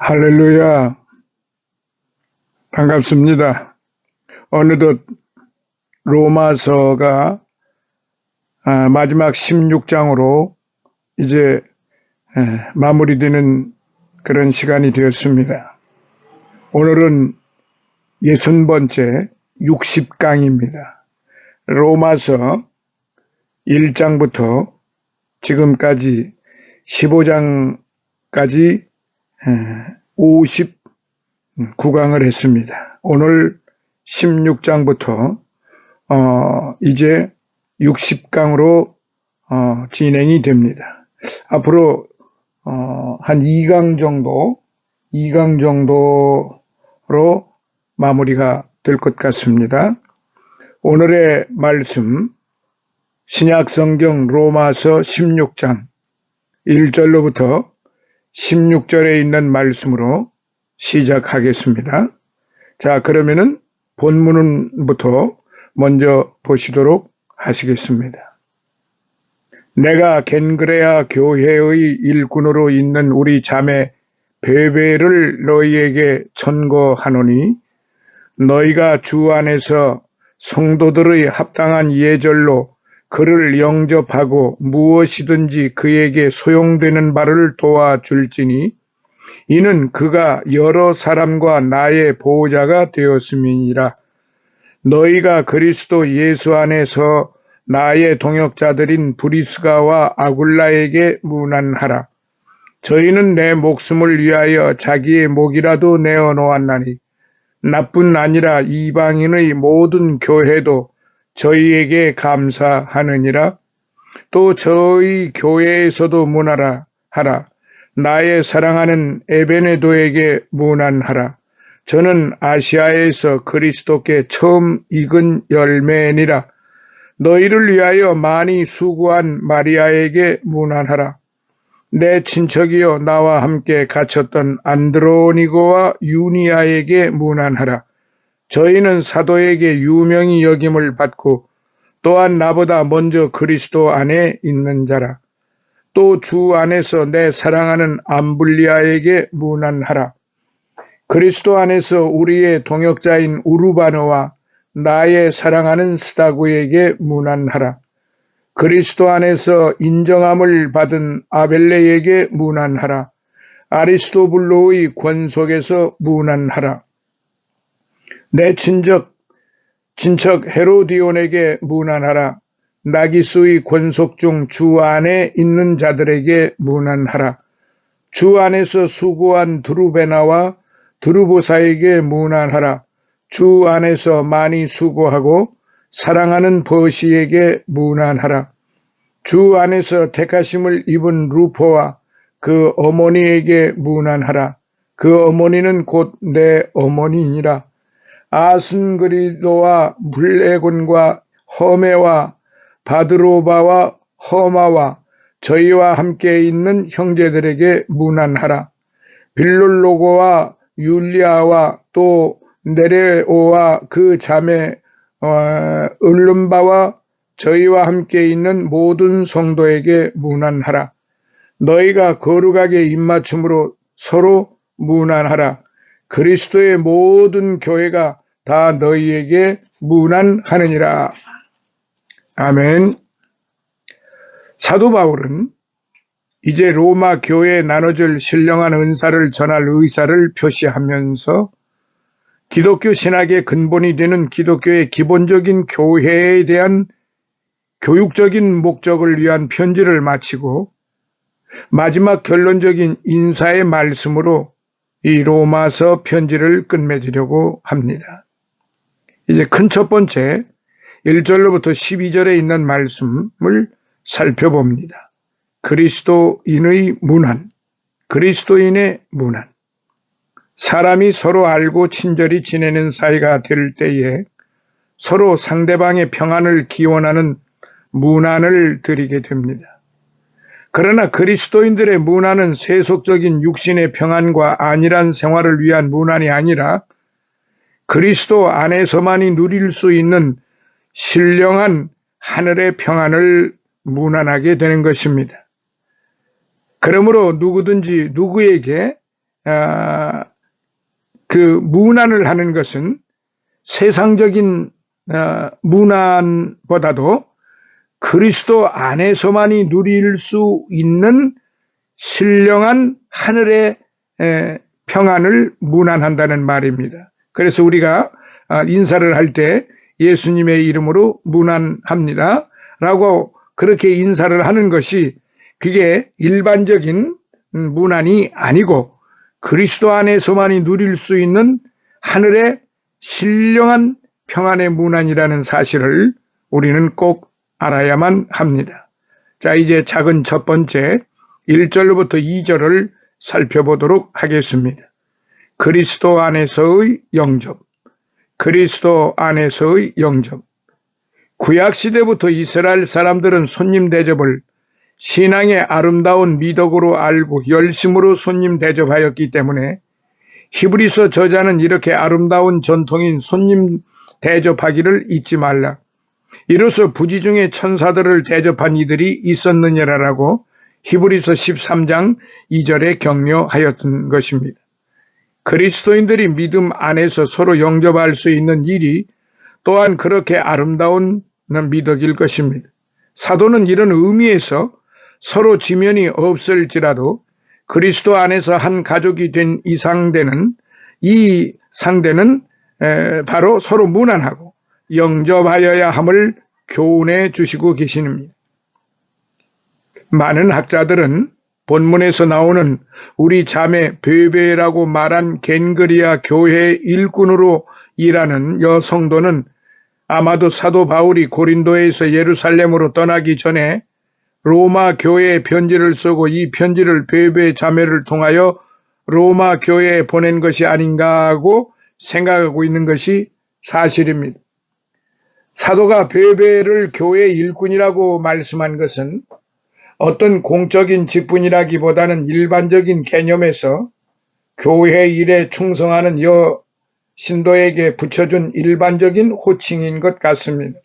할렐루야. 반갑습니다. 어느덧 로마서가 마지막 16장으로 이제 마무리되는 그런 시간이 되었습니다. 오늘은 60번째 60강입니다. 로마서 1장부터 지금까지 15장까지 59강을 했습니다. 오늘 16장부터 이제 60강으로 진행이 됩니다. 앞으로 한 2강 정도로 마무리가 될 것 같습니다. 오늘의 말씀 신약성경 로마서 16장 1절로부터 16절에 있는 말씀으로 시작하겠습니다. 자, 그러면은 본문부터 먼저 보시도록 하시겠습니다. 내가 겐그레아 교회의 일꾼으로 있는 우리 자매 베베를 너희에게 전거하노니 너희가 주 안에서 성도들의 합당한 예절로 그를 영접하고 무엇이든지 그에게 소용되는 바를 도와줄지니 이는 그가 여러 사람과 나의 보호자가 되었음이니라. 너희가 그리스도 예수 안에서 나의 동역자들인 브리스가와 아굴라에게 문안하라. 저희는 내 목숨을 위하여 자기의 목이라도 내어놓았나니 나뿐 아니라 이방인의 모든 교회도 저희에게 감사하느니라. 또 저희 교회에서도 문하라 하라. 나의 사랑하는 에베네도에게 문안하라. 저는 아시아에서 그리스도께 처음 익은 열매니라. 너희를 위하여 많이 수고한 마리아에게 문안하라. 내 친척이여 나와 함께 갇혔던 안드로니고와 유니아에게 문안하라. 저희는 사도에게 유명히 여김을 받고 또한 나보다 먼저 그리스도 안에 있는 자라. 또 주 안에서 내 사랑하는 암블리아에게 문안하라. 그리스도 안에서 우리의 동역자인 우르바노와 나의 사랑하는 스다구에게 문안하라. 그리스도 안에서 인정함을 받은 아벨레에게 문안하라. 아리스토블로의 권속에서 문안하라. 내 친척 헤로디온에게 문안하라. 나기수의 권속 중 주 안에 있는 자들에게 문안하라. 주 안에서 수고한 드루베나와 드루보사에게 문안하라. 주 안에서 많이 수고하고 사랑하는 버시에게 문안하라. 주 안에서 택하심을 입은 루포와 그 어머니에게 문안하라. 그 어머니는 곧 내 어머니이니라. 아순그리도와 블레곤과 허메와 바드로바와 허마와 저희와 함께 있는 형제들에게 문안하라. 빌롤로고와 율리아와 또 네레오와 그 자매 을름바와 저희와 함께 있는 모든 성도에게 문안하라. 너희가 거룩하게 입맞춤으로 서로 문안하라. 그리스도의 모든 교회가 다 너희에게 문안하느니라. 아멘. 사도 바울은 이제 로마 교회에 나눠줄 신령한 은사를 전할 의사를 표시하면서 기독교 신학의 근본이 되는 기독교의 기본적인 교회에 대한 교육적인 목적을 위한 편지를 마치고 마지막 결론적인 인사의 말씀으로 이 로마서 편지를 끝맺으려고 합니다. 이제 큰 첫 번째 1절로부터 12절에 있는 말씀을 살펴봅니다. 그리스도인의 문안, 그리스도인의 문안. 사람이 서로 알고 친절히 지내는 사이가 될 때에 서로 상대방의 평안을 기원하는 문안을 드리게 됩니다. 그러나 그리스도인들의 문안은 세속적인 육신의 평안과 안일한 생활을 위한 문안이 아니라 그리스도 안에서만이 누릴 수 있는 신령한 하늘의 평안을 문안하게 되는 것입니다. 그러므로 누구든지 누구에게 그 문안을 하는 것은 세상적인 문안보다도 그리스도 안에서만이 누릴 수 있는 신령한 하늘의 평안을 문안한다는 말입니다. 그래서 우리가 인사를 할 때 예수님의 이름으로 문안합니다 라고 그렇게 인사를 하는 것이 그게 일반적인 문안이 아니고 그리스도 안에서만이 누릴 수 있는 하늘의 신령한 평안의 문안이라는 사실을 우리는 꼭 알아야만 합니다. 자, 이제 작은 첫 번째 1절부터 2절을 살펴보도록 하겠습니다. 그리스도 안에서의 영접. 그리스도 안에서의 영접. 구약시대부터 이스라엘 사람들은 손님 대접을 신앙의 아름다운 미덕으로 알고 열심으로 손님 대접하였기 때문에 히브리서 저자는 이렇게 아름다운 전통인 손님 대접하기를 잊지 말라. 이로써 부지 중에 천사들을 대접한 이들이 있었느니라라고 히브리서 13장 2절에 격려하였던 것입니다. 그리스도인들이 믿음 안에서 서로 영접할 수 있는 일이 또한 그렇게 아름다운 미덕일 것입니다. 사도는 이런 의미에서 서로 지면이 없을지라도 그리스도 안에서 한 가족이 된 이 상대는 바로 서로 문안하고 영접하여야 함을 교훈해 주시고 계십니다. 많은 학자들은 본문에서 나오는 우리 자매 베베라고 말한 겐그리아 교회의 일꾼으로 일하는 여성도는 아마도 사도 바울이 고린도에서 예루살렘으로 떠나기 전에 로마 교회에 편지를 쓰고 이 편지를 베베 자매를 통하여 로마 교회에 보낸 것이 아닌가 하고 생각하고 있는 것이 사실입니다. 사도가 베베를 교회 일꾼이라고 말씀한 것은 어떤 공적인 직분이라기보다는 일반적인 개념에서 교회 일에 충성하는 신도에게 붙여준 일반적인 호칭인 것 같습니다.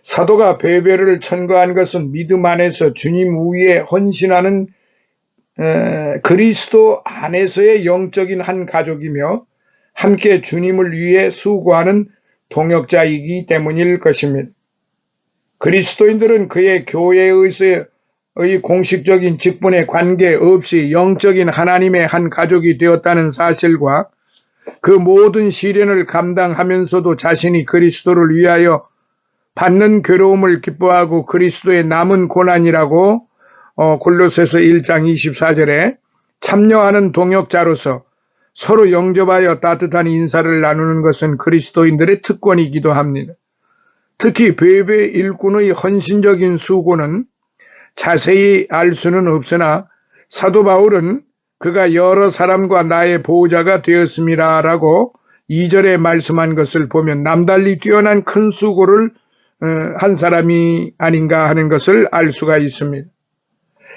사도가 베베를 천거한 것은 믿음 안에서 주님 위에 헌신하는 그리스도 안에서의 영적인 한 가족이며 함께 주님을 위해 수고하는 동역자이기 때문일 것입니다. 그리스도인들은 그의 교회에서의 공식적인 직분에 관계없이 영적인 하나님의 한 가족이 되었다는 사실과 그 모든 시련을 감당하면서도 자신이 그리스도를 위하여 받는 괴로움을 기뻐하고 그리스도의 남은 고난이라고 골로새서 1장 24절에 참여하는 동역자로서 서로 영접하여 따뜻한 인사를 나누는 것은 그리스도인들의 특권이기도 합니다. 특히 베베 일꾼의 헌신적인 수고는 자세히 알 수는 없으나 사도 바울은 그가 여러 사람과 나의 보호자가 되었습니다 라고 2절에 말씀한 것을 보면 남달리 뛰어난 큰 수고를 한 사람이 아닌가 하는 것을 알 수가 있습니다.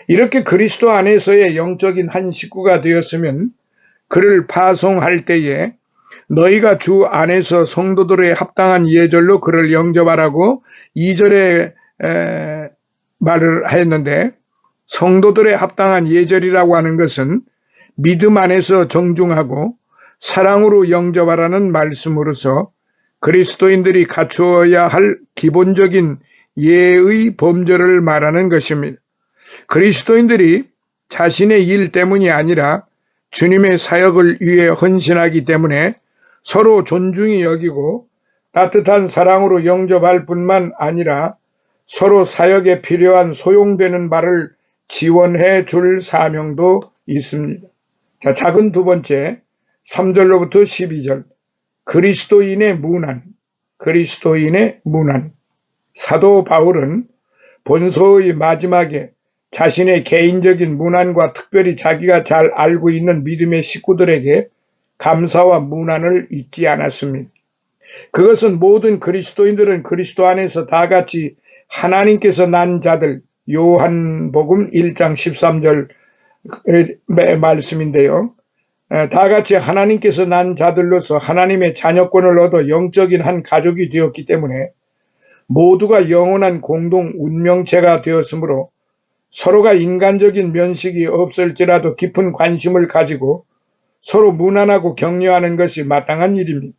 이렇게 그리스도 안에서의 영적인 한 식구가 되었으면 그를 파송할 때에 너희가 주 안에서 성도들의 합당한 예절로 그를 영접하라고 2절에 말을 했는데 성도들의 합당한 예절이라고 하는 것은 믿음 안에서 정중하고 사랑으로 영접하라는 말씀으로서 그리스도인들이 갖추어야 할 기본적인 예의 범절을 말하는 것입니다. 그리스도인들이 자신의 일 때문이 아니라 주님의 사역을 위해 헌신하기 때문에 서로 존중히 여기고 따뜻한 사랑으로 영접할 뿐만 아니라 서로 사역에 필요한 소용되는 바를 지원해 줄 사명도 있습니다. 자, 작은 두 번째 3절로부터 12절 그리스도인의 문안. 그리스도인의 문안. 사도 바울은 본서의 마지막에 자신의 개인적인 문안과 특별히 자기가 잘 알고 있는 믿음의 식구들에게 감사와 문안을 잊지 않았습니다. 그것은 모든 그리스도인들은 그리스도 안에서 다 같이 하나님께서 난 자들, 요한복음 1장 13절 말씀인데요. 다 같이 하나님께서 난 자들로서 하나님의 자녀권을 얻어 영적인 한 가족이 되었기 때문에 모두가 영원한 공동 운명체가 되었으므로 서로가 인간적인 면식이 없을지라도 깊은 관심을 가지고 서로 무난하고 격려하는 것이 마땅한 일입니다.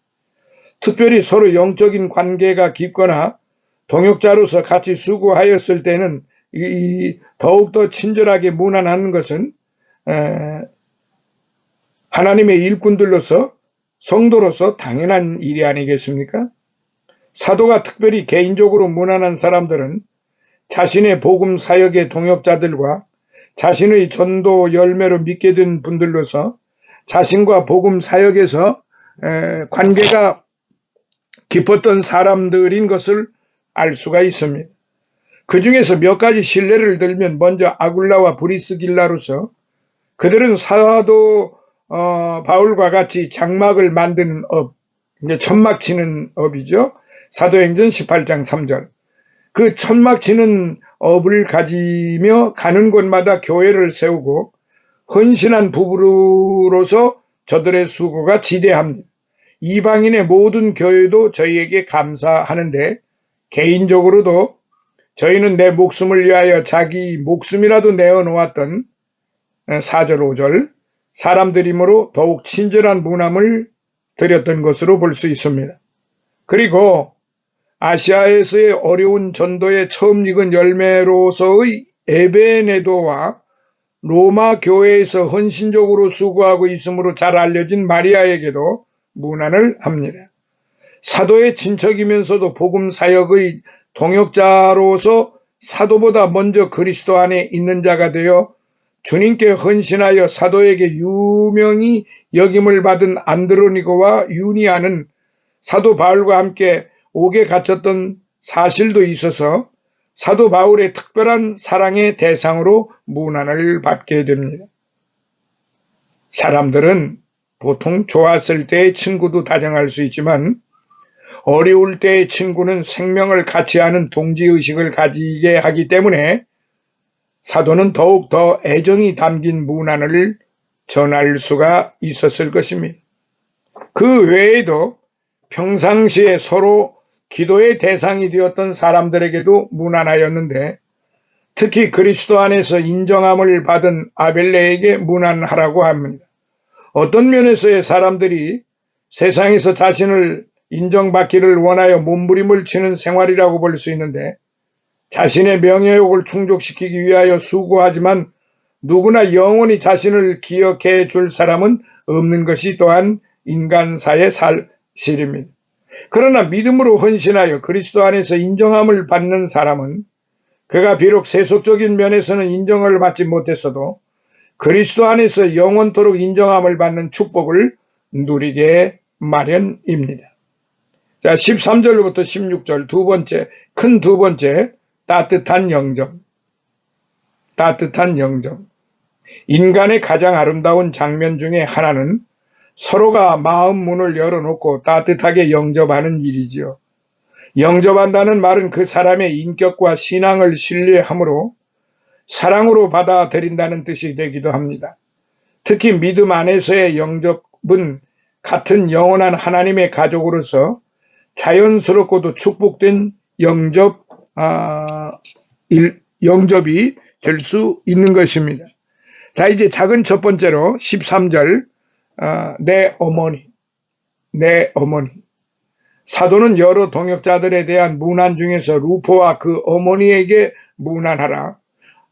특별히 서로 영적인 관계가 깊거나 동역자로서 같이 수고하였을 때는 더욱더 친절하게 무난하는 것은 하나님의 일꾼들로서 성도로서 당연한 일이 아니겠습니까? 사도가 특별히 개인적으로 무난한 사람들은 자신의 복음 사역의 동역자들과 자신의 전도 열매로 믿게 된 분들로서 자신과 복음 사역에서 관계가 깊었던 사람들인 것을 알 수가 있습니다. 그 중에서 몇 가지 신뢰를 들면 먼저 아굴라와 브리스길라로서 그들은 사도 바울과 같이 장막을 만드는 업, 천막 치는 업이죠. 사도행전 18장 3절. 그 천막 치는 업을 가지며 가는 곳마다 교회를 세우고 헌신한 부부로서 저들의 수고가 지대합니다. 이방인의 모든 교회도 저희에게 감사하는데 개인적으로도 저희는 내 목숨을 위하여 자기 목숨이라도 내어놓았던 4절 5절 사람들이므로 더욱 친절한 문함을 드렸던 것으로 볼 수 있습니다. 그리고 아시아에서의 어려운 전도의 처음 익은 열매로서의 에베네도와 로마 교회에서 헌신적으로 수고하고 있으므로 잘 알려진 마리아에게도 문안을 합니다. 사도의 친척이면서도 복음 사역의 동역자로서 사도보다 먼저 그리스도 안에 있는 자가 되어 주님께 헌신하여 사도에게 유명히 여김을 받은 안드로니고와 유니아는 사도 바울과 함께 옥에 갇혔던 사실도 있어서 사도 바울의 특별한 사랑의 대상으로 문안을 받게 됩니다. 사람들은 보통 좋았을 때의 친구도 다정할 수 있지만 어려울 때의 친구는 생명을 같이 하는 동지의식을 가지게 하기 때문에 사도는 더욱 더 애정이 담긴 문안을 전할 수가 있었을 것입니다. 그 외에도 평상시에 서로 기도의 대상이 되었던 사람들에게도 문안하였는데 특히 그리스도 안에서 인정함을 받은 아벨레에게 문안하라고 합니다. 어떤 면에서의 사람들이 세상에서 자신을 인정받기를 원하여 몸부림을 치는 생활이라고 볼 수 있는데 자신의 명예욕을 충족시키기 위하여 수고하지만 누구나 영원히 자신을 기억해 줄 사람은 없는 것이 또한 인간사의 사실입니다. 그러나 믿음으로 헌신하여 그리스도 안에서 인정함을 받는 사람은 그가 비록 세속적인 면에서는 인정을 받지 못했어도 그리스도 안에서 영원토록 인정함을 받는 축복을 누리게 마련입니다. 자, 13절부터 16절 큰 두 번째 따뜻한 영접. 따뜻한 영접. 인간의 가장 아름다운 장면 중에 하나는 서로가 마음 문을 열어놓고 따뜻하게 영접하는 일이지요. 영접한다는 말은 그 사람의 인격과 신앙을 신뢰함으로 사랑으로 받아들인다는 뜻이 되기도 합니다. 특히 믿음 안에서의 영접은 같은 영원한 하나님의 가족으로서 자연스럽고도 축복된 영접이 될 수 있는 것입니다. 자, 이제 작은 첫 번째로 13절 내 어머니. 사도는 여러 동역자들에 대한 문안 중에서 루포와 그 어머니에게 문안하라.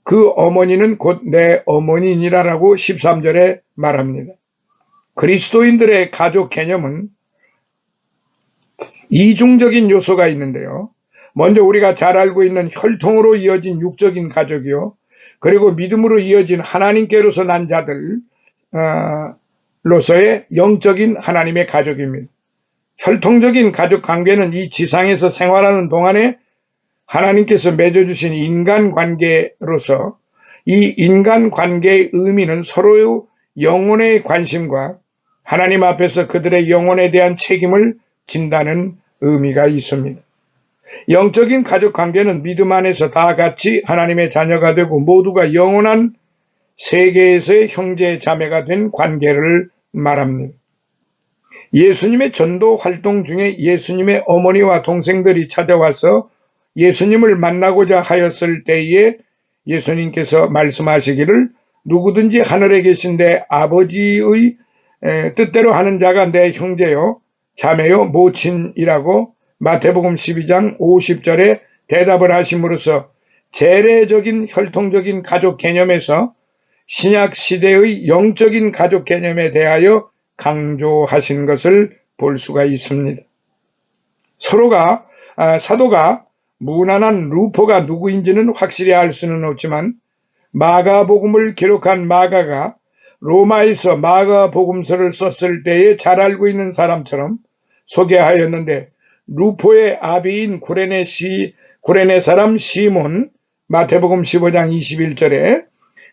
그 어머니는 곧 내 어머니니라라고 13절에 말합니다. 그리스도인들의 가족 개념은 이중적인 요소가 있는데요. 먼저 우리가 잘 알고 있는 혈통으로 이어진 육적인 가족이요. 그리고 믿음으로 이어진 하나님께로서 난 자들로서의 영적인 하나님의 가족입니다. 혈통적인 가족 관계는 이 지상에서 생활하는 동안에 하나님께서 맺어주신 인간관계로서 이 인간관계의 의미는 서로의 영혼의 관심과 하나님 앞에서 그들의 영혼에 대한 책임을 진다는 의미가 있습니다. 영적인 가족관계는 믿음 안에서 다 같이 하나님의 자녀가 되고 모두가 영원한 세계에서의 형제 자매가 된 관계를 말합니다. 예수님의 전도 활동 중에 예수님의 어머니와 동생들이 찾아와서 예수님을 만나고자 하였을 때에 예수님께서 말씀하시기를 누구든지 하늘에 계신 내 아버지의 뜻대로 하는 자가 내 형제요 자매요 모친이라고 마태복음 12장 50절에 대답을 하심으로써 재래적인 혈통적인 가족 개념에서 신약 시대의 영적인 가족 개념에 대하여 강조하신 것을 볼 수가 있습니다. 사도가 무난한 루포가 누구인지는 확실히 알 수는 없지만 마가복음을 기록한 마가가 로마에서 마가복음서를 썼을 때에 잘 알고 있는 사람처럼 소개하였는데 루포의 아비인 구레네 사람 시몬 마태복음 15장 21절에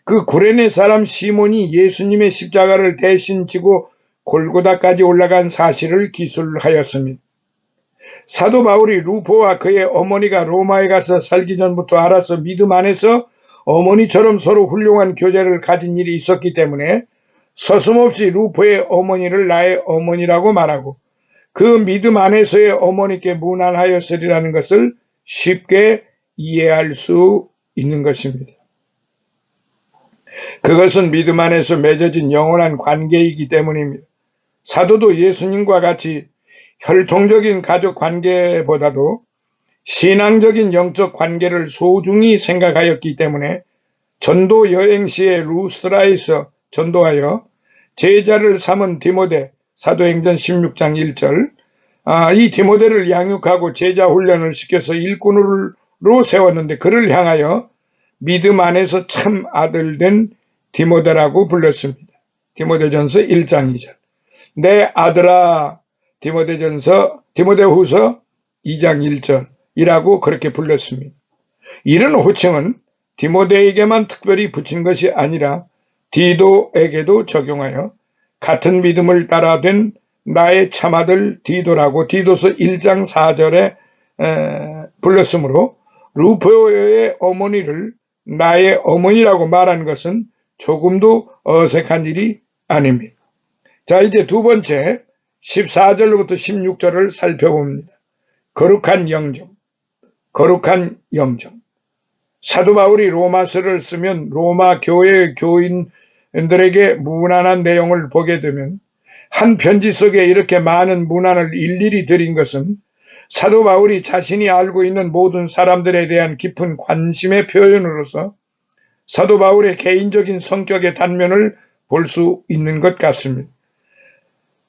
그 구레네 사람 시몬이 예수님의 십자가를 대신 지고 골고다까지 올라간 사실을 기술하였습니다. 사도 바울이 루포와 그의 어머니가 로마에 가서 살기 전부터 알아서 믿음 안에서 어머니처럼 서로 훌륭한 교제를 가진 일이 있었기 때문에 서슴없이 루포의 어머니를 나의 어머니라고 말하고 그 믿음 안에서의 어머니께 무난하였으리라는 것을 쉽게 이해할 수 있는 것입니다. 그것은 믿음 안에서 맺어진 영원한 관계이기 때문입니다. 사도도 예수님과 같이 혈통적인 가족 관계보다도 신앙적인 영적 관계를 소중히 생각하였기 때문에 전도 여행 시에 루스드라에서 전도하여 제자를 삼은 디모데 사도행전 16장 1절 이 디모데를 양육하고 제자 훈련을 시켜서 일꾼으로 세웠는데 그를 향하여 믿음 안에서 참 아들 된 디모데라고 불렀습니다. 디모데전서 1장 2절 내 아들아 디모데후서 2장 1절이라고 그렇게 불렀습니다. 이런 호칭은 디모데에게만 특별히 붙인 것이 아니라 디도에게도 적용하여 같은 믿음을 따라 된 나의 참아들 디도라고 디도서 1장 4절에 불렀으므로 루포의 어머니를 나의 어머니라고 말한 것은 조금도 어색한 일이 아닙니다. 자, 이제 두 번째 14절로부터 16절을 살펴봅니다. 거룩한 영정. 사도 바울이 로마서를 쓰면 로마 교회의 교인들에게 무난한 내용을 보게 되면 한 편지 속에 이렇게 많은 문안을 일일이 드린 것은 사도 바울이 자신이 알고 있는 모든 사람들에 대한 깊은 관심의 표현으로서 사도 바울의 개인적인 성격의 단면을 볼 수 있는 것 같습니다.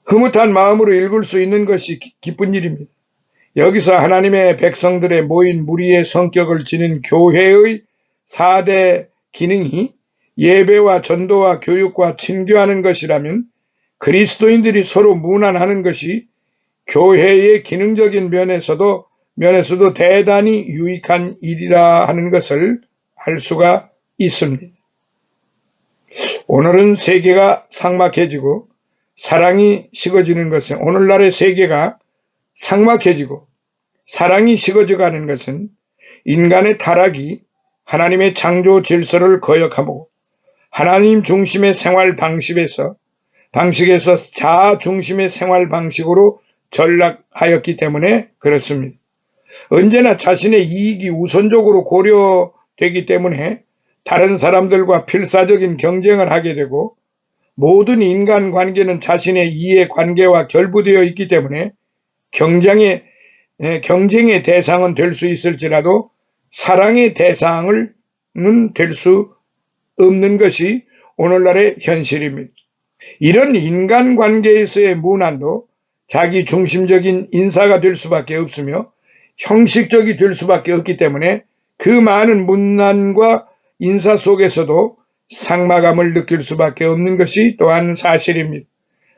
흐뭇한 마음으로 읽을 수 있는 것이 기쁜 일입니다. 여기서 하나님의 백성들의 모인 무리의 성격을 지닌 교회의 4대 기능이 예배와 전도와 교육과 친교하는 것이라면 그리스도인들이 서로 문안하는 것이 교회의 기능적인 면에서도 대단히 유익한 일이라 하는 것을 알 수가 있습니다. 오늘은 세계가 삭막해지고 사랑이 식어지는 것은 오늘날의 세계가 삭막해지고 사랑이 식어져가는 것은 인간의 타락이 하나님의 창조 질서를 거역하고 하나님 중심의 생활 방식에서 자아 중심의 생활 방식으로 전락하였기 때문에 그렇습니다. 언제나 자신의 이익이 우선적으로 고려되기 때문에 다른 사람들과 필사적인 경쟁을 하게 되고 모든 인간관계는 자신의 이해관계와 결부되어 있기 때문에 경쟁의 대상은 될 수 있을지라도 사랑의 대상은 될 수 없는 것이 오늘날의 현실입니다. 이런 인간관계에서의 문안도 자기 중심적인 인사가 될 수밖에 없으며 형식적이 될 수밖에 없기 때문에 그 많은 문안과 인사 속에서도 삭막함을 느낄 수밖에 없는 것이 또한 사실입니다.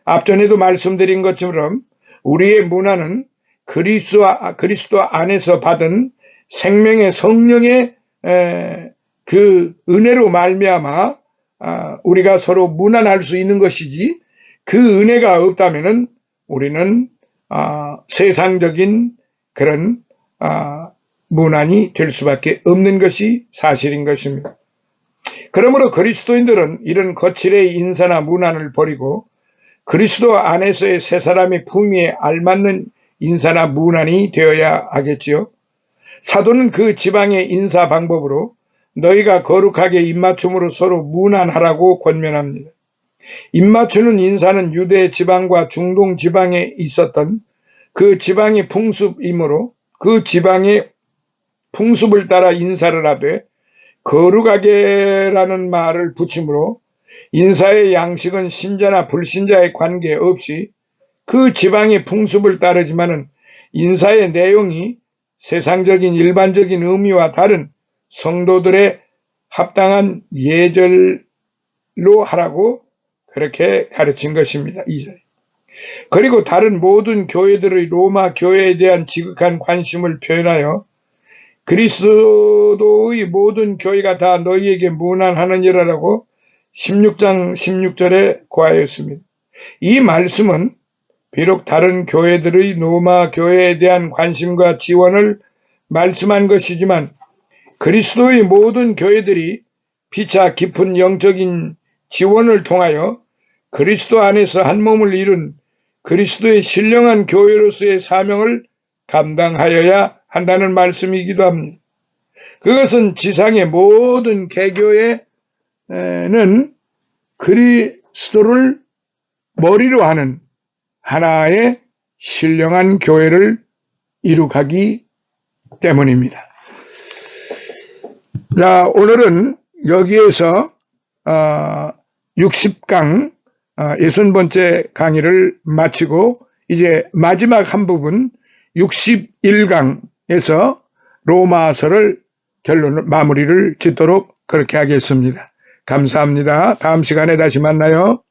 앞전에도 말씀드린 것처럼 우리의 문화는 그리스도 안에서 받은 생명의 성령의 그 은혜로 말미암아 우리가 서로 문안할 수 있는 것이지 그 은혜가 없다면은 우리는 세상적인 그런 문안이 될 수밖에 없는 것이 사실인 것입니다. 그러므로 그리스도인들은 이런 거칠의 인사나 문안을 버리고 그리스도 안에서의 새 사람의 품위에 알맞는 인사나 문안이 되어야 하겠지요. 사도는 그 지방의 인사 방법으로 너희가 거룩하게 입맞춤으로 서로 문안하라고 권면합니다. 입맞추는 인사는 유대 지방과 중동 지방에 있었던 그 지방의 풍습이므로 그 지방의 풍습을 따라 인사를 하되 거룩하게라는 말을 붙임으로 인사의 양식은 신자나 불신자의 관계없이 그 지방의 풍습을 따르지만은 인사의 내용이 세상적인 일반적인 의미와 다른 성도들의 합당한 예절로 하라고 그렇게 가르친 것입니다. 2절. 그리고 다른 모든 교회들의 로마 교회에 대한 지극한 관심을 표현하여 그리스도의 모든 교회가 다 너희에게 문안하느니라라고 16장 16절에 고하였습니다. 이 말씀은 비록 다른 교회들의 로마 교회에 대한 관심과 지원을 말씀한 것이지만 그리스도의 모든 교회들이 피차 깊은 영적인 지원을 통하여 그리스도 안에서 한 몸을 이룬 그리스도의 신령한 교회로서의 사명을 감당하여야 한다는 말씀이기도 합니다. 그것은 지상의 모든 개교회는 그리스도를 머리로 하는 하나의 신령한 교회를 이룩하기 때문입니다. 자, 오늘은 여기에서 60강 60번째 강의를 마치고 이제 마지막 한 부분 61강에서 로마서를 마무리를 짓도록 그렇게 하겠습니다. 감사합니다. 다음 시간에 다시 만나요.